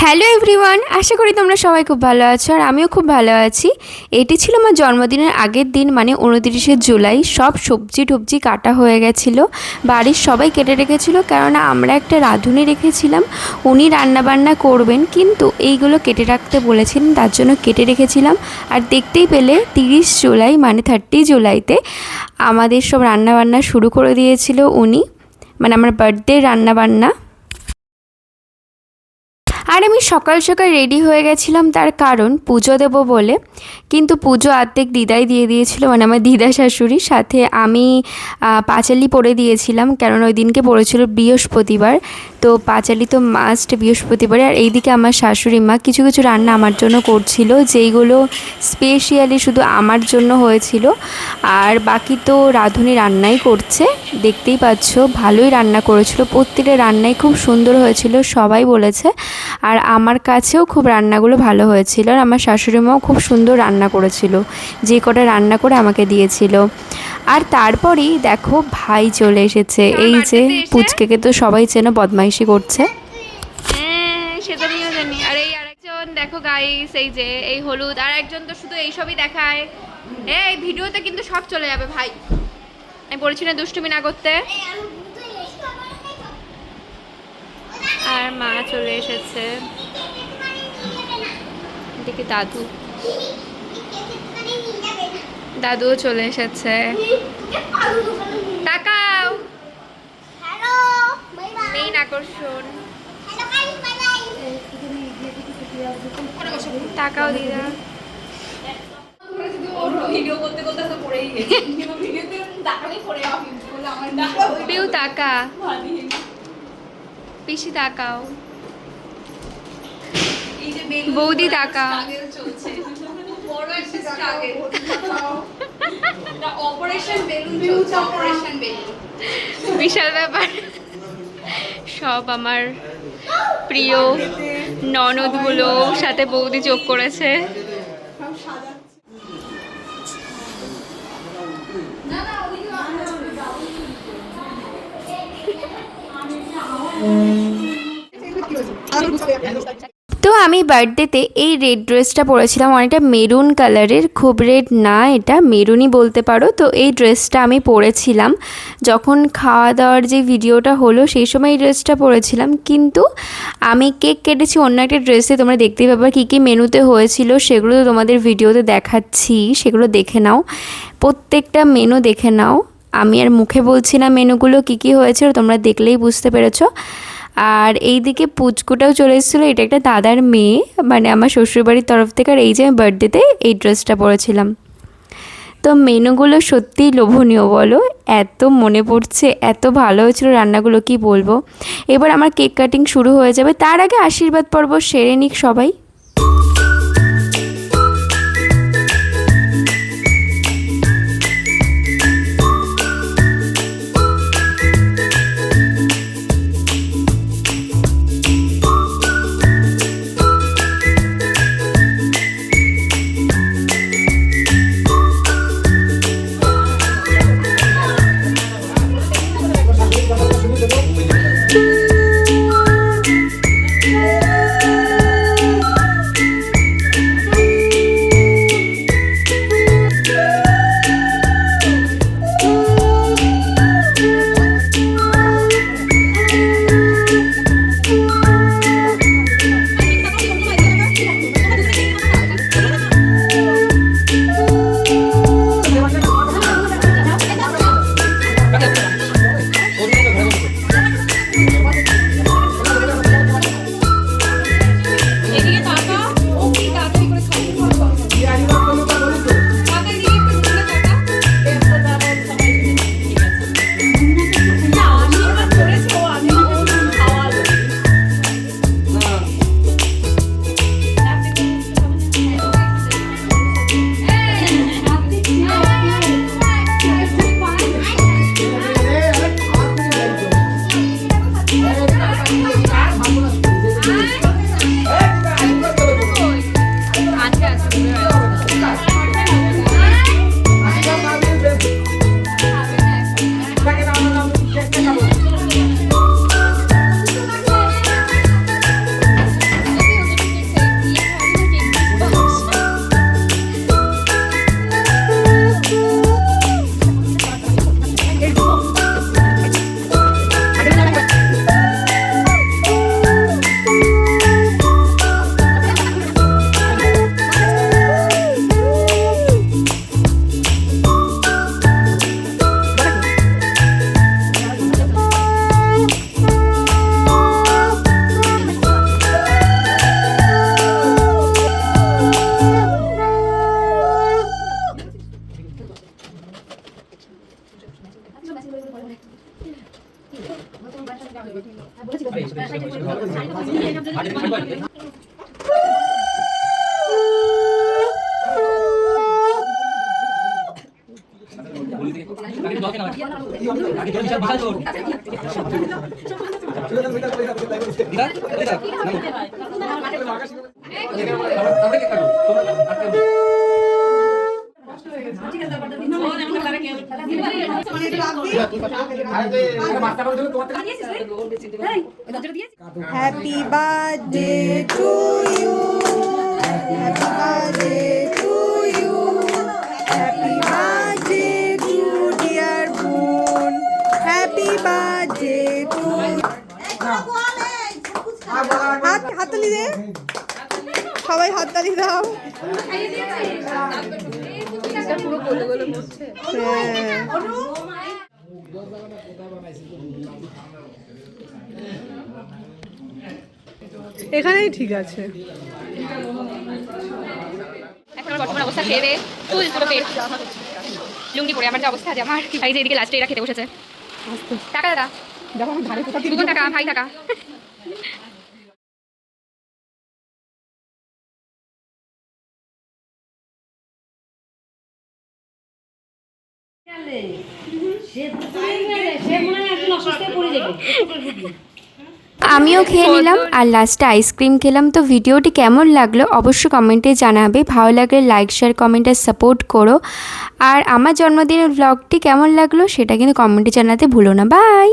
Hello everyone, আশা করি তোমরা সবাই খুব ভালো আছো আর আমিও খুব ভালো আছি। এটি ছিল আমার জন্মদিনের আগের দিন, মানে 29শে জুলাই। সব সবজি টবজি কাটা হয়ে গেছিলো, বাড়ির সবাই কেটে রেখেছিল, কেননা আমরা একটা রাঁধুনি রেখেছিলাম, উনি রান্নাবান্না করবেন, কিন্তু এইগুলো কেটে রাখতে বলেছিলেন, তার জন্য কেটে রেখেছিলাম। আর দেখতেই পেলে 30 জুলাই মানে 30 জুলাইতে আমাদের সব রান্নাবান্না শুরু করে দিয়েছিল উনি, মানে আমার বার্থডে রান্নাবান্না। আর আমি সকাল সকাল রেডি হয়ে গেছিলাম, তার কারণ পুজো দেবো বলে। কিন্তু পুজো অর্ধেক দিদাই দিয়ে দিয়েছিল, মানে আমার দিদা শাশুড়ি। সাথে আমি পাঁচালি পরে দিয়েছিলাম, কারণ ওই দিনকে পড়েছিল বৃহস্পতিবার, তো পাঁচালি তো মাস্ট বৃহস্পতিবারে। আর এইদিকে আমার শাশুড়ি মা কিছু কিছু রান্না আমার জন্য করছিল, যেইগুলো স্পেশালি শুধু আমার জন্য হয়েছিল। আর বাকি তো রাঁধুনি রান্নাই করছে, দেখতেই পাচ্ছ ভালোই রান্না করেছিল, প্রত্যেকটা রান্নাই খুব সুন্দর হয়েছিল সবাই বলেছে। আর আমার কাছেও খুব রান্নাগুলো ভালো হয়েছিল, আর আমার শাশুড়ি মাও খুব সুন্দর রান্না করেছিল, যে কটা রান্না করে আমাকে দিয়েছিল। আর তারপরেই দেখো ভাই চলে এসেছে, এই যে পুচকেকে তো সবাই চেনো, বদমাইশি করছে। হ্যাঁ সেটা নিয়েও জানি। আর এই আরেকজন দেখো গাইস, এই যে এই হলুদ, আর একজন তো শুধু এইসবই দেখায়। এই ভিডিওতে কিন্তু সব চলে যাবে ভাই, আমি বলছি না দুষ্টুমি না করতে। আর মা চলে এসেছে, এদিকে দাদু, দাদুও চলে এসেছে। তাকাও, মেইন আকর্ষণ, তাকাও দিদা। পিউ তাকা, পিসি তাকাও, বৌদি তাকাও। বিশাল ব্যাপার। সব আমার প্রিয় ননদগুলো, সাথে বৌদি যোগ করেছে। তো আমি বার্থডেতে এই রেড ড্রেসটা পরেছিলাম, অনেকটা মেরুন কালারের, খুব রেড না, এটা মেরুনই বলতে পারো। তো এই ড্রেসটা আমি পরেছিলাম যখন খাওয়া দাওয়ার যে ভিডিওটা হলো, সেই সময় এই ড্রেসটা পরেছিলাম। কিন্তু আমি কেক কেটেছি অন্য একটা ড্রেসে, তোমরা দেখতেই পাবে কী কী মেনুতে হয়েছিল, সেগুলো তো তোমাদের ভিডিওতে দেখাচ্ছি, সেগুলো দেখে নাও, প্রত্যেকটা মেনু দেখে নাও। আমি আর মুখে বলছি না মেনুগুলো কী কী হয়েছিল, তোমরা দেখলেই বুঝতে পেরেছো। আর এইদিকে পুচকুটাও চলে এসেছিলো, এটা একটা দাদার মেয়ে, মানে আমার শ্বশুরবাড়ির তরফ থেকে। আর এই যে আমি বার্থডেতে এই ড্রেসটা পরেছিলাম। তো মেনুগুলো সত্যিই লোভনীয় বলো, এত মনে পড়ছে, এত ভালো হয়েছিল রান্নাগুলো, কি বলবো। এবার আমার কেক কাটিং শুরু হয়ে যাবে, তার আগে আশীর্বাদ পর্ব সেরে নিক সবাই। Happy birthday to you. Happy birthday to you. Happy birthday to dear Boon. Happy birthday to হাততালি দে সবাই হাততালি দাও এখানেই ঠিক আছে এখন আমার বর্তমান অবস্থা খেয়ে ফুল পুরো পেট লুঙ্গি পরে আমার যে অবস্থা আছে আমার ভাই যে এদিকে লাস্টে এরা খেতে বসেছে টাকা দাদা দেখো আমার ধারে কোথা দুগুণ টাকা ভাই টাকা আমিও খেয়ে নিলাম আর লাস্টে আইসক্রিম খেলাম। তো ভিডিওটি কেমন লাগলো অবশ্যই কমেন্টে জানাবে, ভালো লাগলে লাইক শেয়ার কমেন্টে সাপোর্ট করো। আর আমার জন্মদিনের ব্লগটি কেমন লাগলো সেটা কিন্তু কমেন্টে জানাতে ভুলো না। বাই।